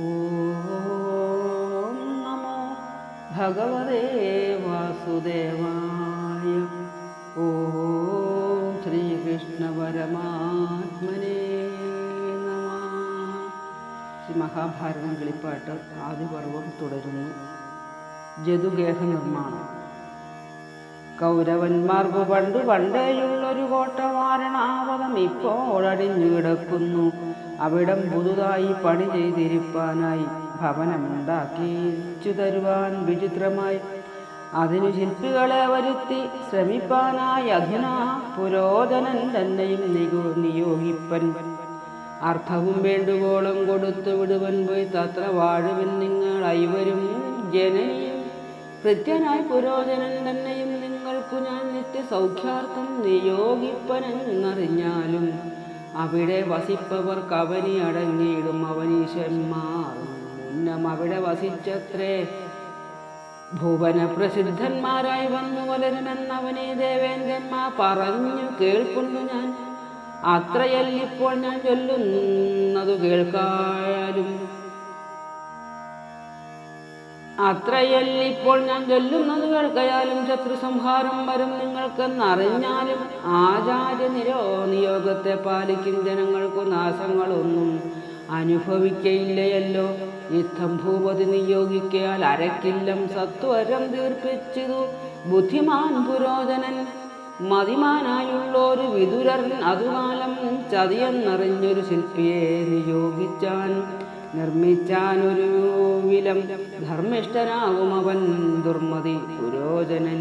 ഓം നമോ ഭഗവതേ വാസുദേവായ. ഓം ശ്രീകൃഷ്ണ പരമാത്മനേ നമഃ. ശ്രീ മഹാഭാരതം കിളിപ്പാട്ട് ആദിപർവം തുടരുന്നു. ജതുഗേഹ നിർമ്മാണം. കൗരവന്മാർക്കു പണ്ടേയുള്ളൊരു കോട്ട വാരണാവതം ഇപ്പോഴടിഞ്ഞു കിടക്കുന്നു. അവിടം പുതുതായി പണി ചെയ്തിരിപ്പാനായി ഭവനമുണ്ടാക്കിച്ചു തരുവാൻ വിചിത്രമായി അതിനു ശില്പികളെ വരുത്തി ശ്രമിപ്പാനായി അധുനാ പുരോധനൻ തന്നെയും നിയോഗിപ്പൻ. അർത്ഥവും വേണ്ടുവോളം കൊടുത്തു വിടുവൻ പോയി തത്ര വാഴുവിൻ നിങ്ങൾ ഐവരും ജനനിയും. കൃത്യനായി പുരോധനൻ തന്നെയും നിങ്ങൾക്കു ഞാൻ നിത്യസൗഖ്യാർത്ഥം നിയോഗിപ്പനെന്നറിഞ്ഞാലും അവിടെ വസിപ്പവർക്ക് അവനി അടങ്ങിയിടും അവനീശന്മാർ. മുന്നം അവിടെ വസിച്ചത്രേ ഭുവന പ്രസിദ്ധന്മാരായി വന്നു വലരുമെന്നവനെ ദേവേന്ദ്രന്മാർ പറഞ്ഞു കേൾക്കുന്നു ഞാൻ. അത്രയല്ലിപ്പോൾ ഞാൻ ചൊല്ലുന്നതു കേൾക്കായാലും ശത്രു സംഹാരം വരും നിങ്ങൾക്കെന്നറിഞ്ഞാലും ആചാര്യ നിയോഗത്തെ പാലിക്കും ജനങ്ങൾക്കു നാശങ്ങളൊന്നും അനുഭവിക്കയില്ലയല്ലോ. യുദ്ധം ഭൂപതി നിയോഗിക്കയാൽ അരക്കില്ലം സത്വരം തീർപ്പിച്ചതു ബുദ്ധിമാൻ പുരോധനൻ. മതിമാനായുള്ളൊരു വിതുരൻ അതുകാലം ചതിയെന്നറിഞ്ഞൊരു ശില്പിയെ നിയോഗിച്ചാൻ. നിർമ്മിച്ചാനൊരു വിലം ധർമ്മിഷ്ഠനാകും അവൻ ദുർമതി പുരോധനൻ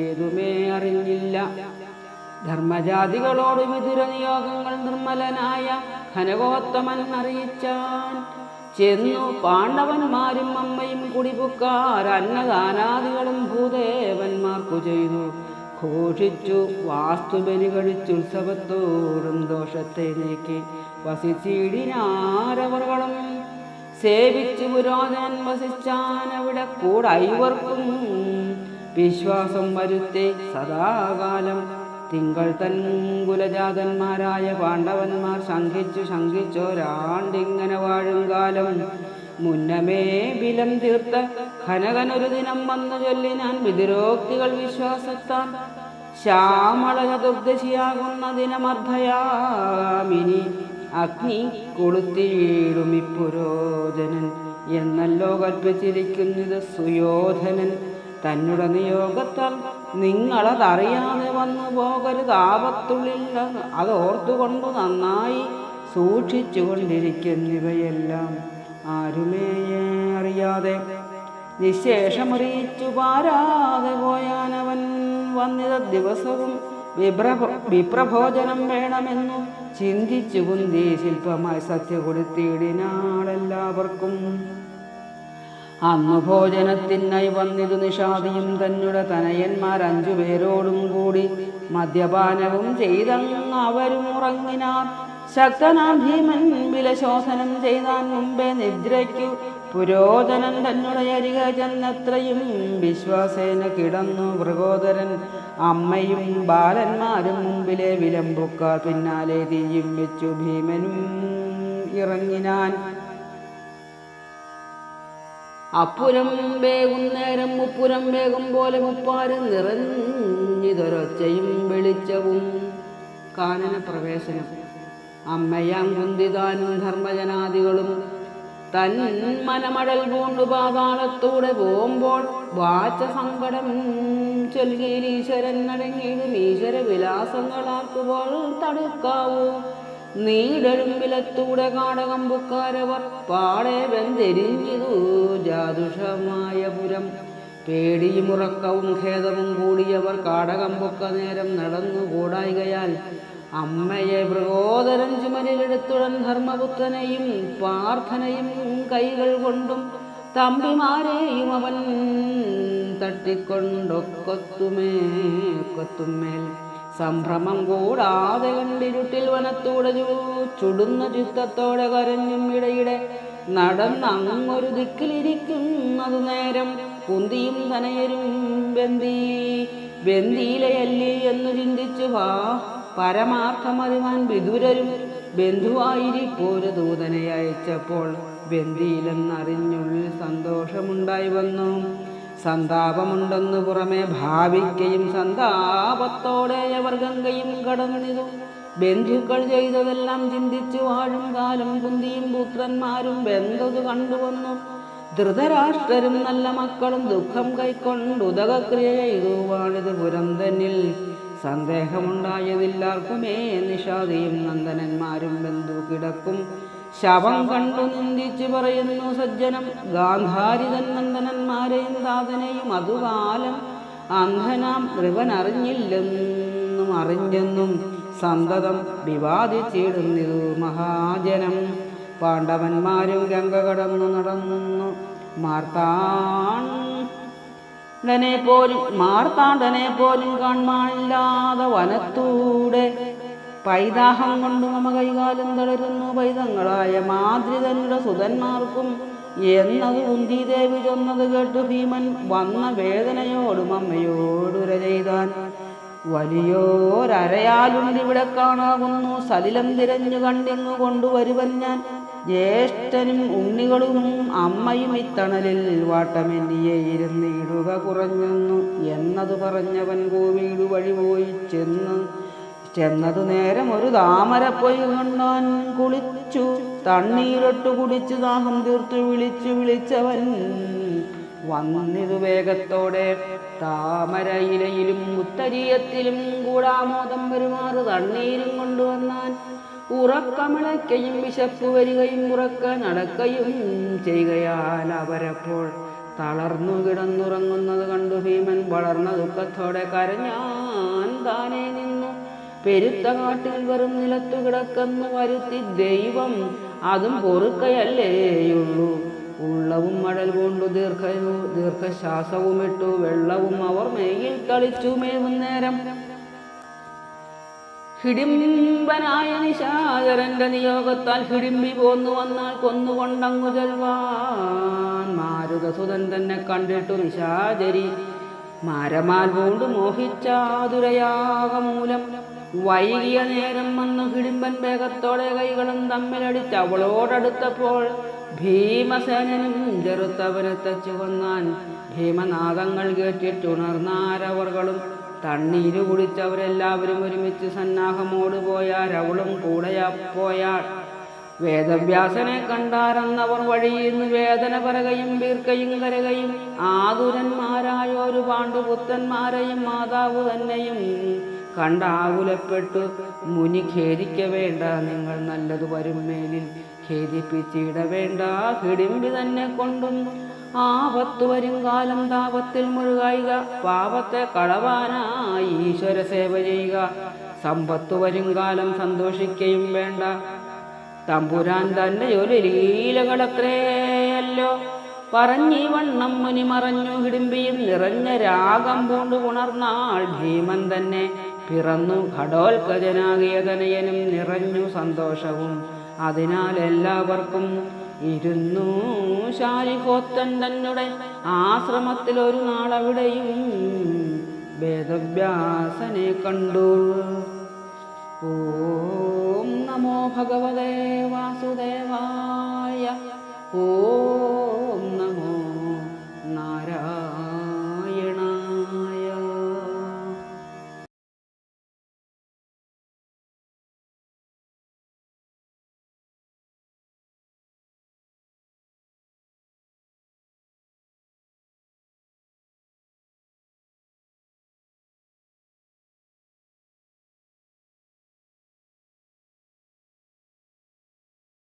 ഏതുമേ അറിഞ്ഞില്ല. ധർമ്മജാതികളോട് വിതുര നിയോഗങ്ങൾ നിർമ്മലനായ ഘനകോത്തമൻ അറിയിച്ചാൻ. ചെന്നു പാണ്ഡവന്മാരും അമ്മയും കുടിപുക്കാർ അന്നദാനാദികളും ഭൂദേവന്മാർക്കു ചെയ്തു ഘോഷിച്ചു വാസ്തുബലി കഴിച്ചുത്സവത്തോടും ദോഷത്തെ നീക്കി വസിച്ചിടിനാരവറുകളും സേവിച്ചു പുരോധനൻ വസിച്ചാൻ. അവിടെ കൂടൈവർക്കും വിശ്വാസം വരുത്തി സദാകാലം തിങ്കൾ തൻകുലജാതന്മാരായ പാണ്ഡവന്മാർ ശങ്കിച്ചോരാണ്ടിങ്ങനെ വാഴും കാലം. മുന്നമേ ബിലം തീർത്ത ഘനകനൊരു ദിനം വന്നു ചൊല്ലി ഞാൻ വിതുരോക്തികൾ വിശ്വാസത്താൻ. ശ്യാമള ചതുർദശിയാകുന്ന ദിനമർദ്ധയാമിനി അഗ്നി കൊളുത്തിയിടുമി പുരോധനൻ എന്നല്ലോ കൽപ്പിച്ചിരിക്കുന്നത് സുയോധനൻ. തന്നുടെ നിയോഗത്താൽ നിങ്ങളതറിയാതെ വന്നു പോകരുത് ആപത്തുള്ളിൽ അതോർത്തുകൊണ്ടു നന്നായി സൂക്ഷിച്ചു കൊണ്ടിരിക്കുന്നിവയെല്ലാം ആരുമേ അറിയാതെ നിശേഷമറിയിച്ചു പാരാതെ പോയാനവൻ. വന്നിത ദിവസവും വിപ്രഭോജനം വേണമെന്നു ചിന്തിച്ചു കുന്തി ശില്പമായി സത്യ കൊടുത്തിടിനാളെല്ലാവർക്കും. അന്നു ഭോജനത്തിനായി വന്നിതു നിഷാദിയും തന്നുടെ തനയന്മാർ 5 പേരോടും കൂടി മദ്യപാനവും ചെയ്തങ്ങ് അവരും ഉറങ്ങിനാർ. ശക്തനാം ഭീമൻ വിലശോധനം ചെയ്താൻ മുമ്പേ നിദ്രയ്ക്കു പുരോധനൻ തന്നുടെ അരിക ചെന്നത്രയും വിശ്വാസേന കിടന്നു വൃകോദരൻ. അമ്മയും ബാലന്മാരും മുമ്പിലെ വിലമ്പുക്കാർ പിന്നാലെ തീയും വെച്ചു ഭീമനും ഇറങ്ങിനാൻ. അപ്പുരം വേഗം നേരം മുപ്പുരം വേഗം പോലെ മുപ്പാരും നിറഞ്ഞിതൊരൊച്ചയും വെളിച്ചവും. കാനന പ്രവേശനം. അമ്മയാം കുന്തിതാനും ധർമ്മജനാദികളും തൻ മനമടൽ പൂണ്ടു പാതാളത്തൂടെ പോകുമ്പോൾ വാച്ച സങ്കടം ചൊൽകീരീശ്വരൻ അടങ്ങിയിടും. ഈശ്വര വിലാസങ്ങളാക്കുമ്പോൾ തടുക്കാവൂ. നീടലും വിലത്തൂടെ കാടകം പുക്കാരവർ പാടെ വെന്തെരിഞ്ഞിതു ജാതുഷമായ പുരം. പേടിയും ഉറക്കവും ഖേദവും കൂടിയവർ കാടകം പൊക്ക നേരം നടന്നു കൂടായികയാൽ അമ്മയെ വൃകോദരൻ ചുമലിലെടുത്തുടൻ ധർമ്മപുത്രനെയും പാർത്ഥനെയും കൈകൾ കൊണ്ടും തമ്പിമാരെയും അവൻ തട്ടിക്കൊണ്ടൊക്കത്തുമേൽ സംഭ്രമം കൂടാതെ കണ്ടിരുട്ടിൽ വനത്തൂടെ ചുടുന്ന ചിത്തത്തോടെ കരഞ്ഞും ഇടയിടെ നടന്നങ്ങൊരു ദിക്കിലിരിക്കുന്നതു നേരം കുന്തിയും തനയരും വെന്തിയിലയല്ലി എന്നു ചിന്തിച്ചു പരമാർത്ഥമറിവാൻ വിദുരരും ബന്ധുവായിരിപ്പോരു ദൂതനെ അയച്ചപ്പോൾ വെന്തിയിലെന്നറിഞ്ഞുള്ളിൽ സന്തോഷമുണ്ടായി വന്നു. സന്താപമുണ്ടെന്നു പുറമെ ഭാവിക്കയും സന്താപത്തോടെ അവർ ഗംഗയും കടന്നിതു. ബന്ധുക്കൾ ചെയ്തതെല്ലാം ചിന്തിച്ചു വാഴും കാലം കുന്തിയും പുത്രന്മാരും വെന്തതു കണ്ടുവന്നു. ധൃതരാഷ്ട്രരും നല്ല മക്കളും ദുഃഖം കൈക്കൊണ്ടുദകക്രിയ ചെയ്തു. വാണിത് പുരം തന്നിൽ സന്ദേഹമുണ്ടായതില്ലാർക്കുമേ. നിഷാദിയും നന്ദനന്മാരും ബന്ധു കിടക്കും ശവം കണ്ടു നിന്ദിച്ചു പറയുന്നു സജ്ജനം. ഗാന്ധാരിതൻ നന്ദനന്മാരെയും താതനെയും അതുകാലം അന്ധനാം നൃപനറിഞ്ഞില്ലെന്നും അറിഞ്ഞെന്നും സന്തതം വിവാദിച്ചിടുന്നിതു മഹാജനം. പാണ്ഡവന്മാരും ഗംഗ കടന്നു നടന്നു. മാർത്താണ്ഡനെ പോലും കാൺമാനില്ലാതെ വനത്തൂടെ പൈതാഹം കൊണ്ടു മമ കൈകാലം തളരുന്നു. പൈതങ്ങളായ മാതൃതനുടെ സുതന്മാർക്കും എന്നത് കുന്തിദേവി ചൊന്നത് കേട്ടു ഭീമൻ വന്ന വേദനയോടും അമ്മയോടുര ചെയ്താൻ. വലിയോരരയാലുണ്ടിവിടെ കാണാകുന്നു. സലിലം തിരഞ്ഞു കണ്ടിങ്ങു കൊണ്ടുവരുവൻ ഞാൻ. ജ്യേഷ്ഠനും ഉണ്ണികളും അമ്മയും ഇത്തണലിൽ വാട്ടമെന്നിയെ ഇരുന്നിടുക കുറഞ്ഞെന്നു എന്നതു പറഞ്ഞവൻ കോവിഡ് വഴി പോയി ചെന്നതു നേരം ഒരു താമരപ്പൊയ് കണ്ടാൻ. കുളിച്ചു തണ്ണീരൊട്ടു കുടിച്ചു ദാഹം തീർത്തു വിളിച്ചവൻ വന്നിതു വേഗത്തോടെ. താമരയിലയിലും ഉത്തരീയത്തിലും കൂടാമോദം പെരുമാറ് തണ്ണീരും കൊണ്ടുവന്നാൻ. ഉറക്കമിളയ്ക്കയും വിശപ്പ് വരികയും ഉറക്ക നടക്കയും ചെയ്യുകയാൽ അവരപ്പോൾ തളർന്നു കിടന്നുറങ്ങുന്നത് കണ്ടു ഭീമൻ വളർന്ന ദുഃഖത്തോടെ കരഞ്ഞാൻ താനേ നിന്നു. പെരുത്ത കാട്ടിൽ വെറും നിലത്തു കിടക്കുന്നു വരുത്തി ദൈവം അതും പൊറുക്കയല്ലേയുള്ളൂ. ഉള്ളവും മഴൽ കൊണ്ടു ദീർഘശ്വാസവുമിട്ടു വെള്ളവും അവർ മേയിൽ തളിച്ചു മേവുന്നേരം. ഹിഡിംബനായ നിശാചരന്റെ നിയോഗത്താൽ ഹിഡിംബി പോന്നു വന്നാൽ കൊന്നുകൊണ്ടങ്ങു ചെൽവാൻ. മാരുതസുതൻ തന്നെ കണ്ടിട്ടു നിശാചരി മാരമാൽ കൊണ്ട് മോഹിച്ചാതുരയാകമൂലം. വൈകിയ നേരം വന്നു ഹിഡിംബൻ വേഗത്തോടെ കൈകളും തമ്മിലടിച്ച് അവളോടടുത്തപ്പോൾ ഭീമസേനനും ചെറുത്തവനെ തച്ചു കൊന്നാൻ. ഭീമനാദങ്ങൾ കേട്ടിട്ടുണർന്നാരവർകളും തണ്ണീര് കുടിച്ചവരെല്ലാവരും ഒരുമിച്ച് സന്നാഹമോട് പോയാൽ അവളും കൂടെയാ പോയാൾ. വേദവ്യാസനെ കണ്ടാരെന്നവർ വഴിയിന്ന് വേദന പറകയും വീർക്കയും കരകയും ആതുരന്മാരായോരു പാണ്ഡുപുത്രന്മാരെയും മാതാവ് തന്നെയും കണ്ടാകുലപ്പെട്ടു. മുനി ഖേദിക്ക വേണ്ട, നിങ്ങൾ നല്ലതു വരും മേലിൽ ഖേദിപ്പിച്ചിട വേണ്ട. ഹിഡിംബി തന്നെ കൊണ്ടും ആപത്തു വരും കാലം താപത്തിൽ മുഴുകായിക. പാപത്തെ കളവാനായി ഈശ്വര സേവ ചെയ്യുക. സമ്പത്തു വരും കാലം സന്തോഷിക്കുകയും വേണ്ട. തമ്പുരാൻ തൻ്റെ ഒരു ലീലകളത്രേയല്ലോ പറഞ്ഞീ വണ്ണം മുനി മറഞ്ഞു. ഹിഡിംബിയും നിറഞ്ഞ രാഗം പൂണ്ടു ഉണർന്നാൾ. ഭീമൻ തന്നെ പിറന്നു ഘടോൽക്കജനാകിയ തനയനും നിറഞ്ഞു സന്തോഷവും. അതിനാൽ എല്ലാവർക്കും ഇരുന്നു ശാലിഹോത്തൻ തന്നെ ആശ്രമത്തിൽ ഒരു നാളവിടെയും വേദവ്യാസനെ കണ്ടു. ഓം നമോ ഭഗവതേ വാസുദേവായ. ഓം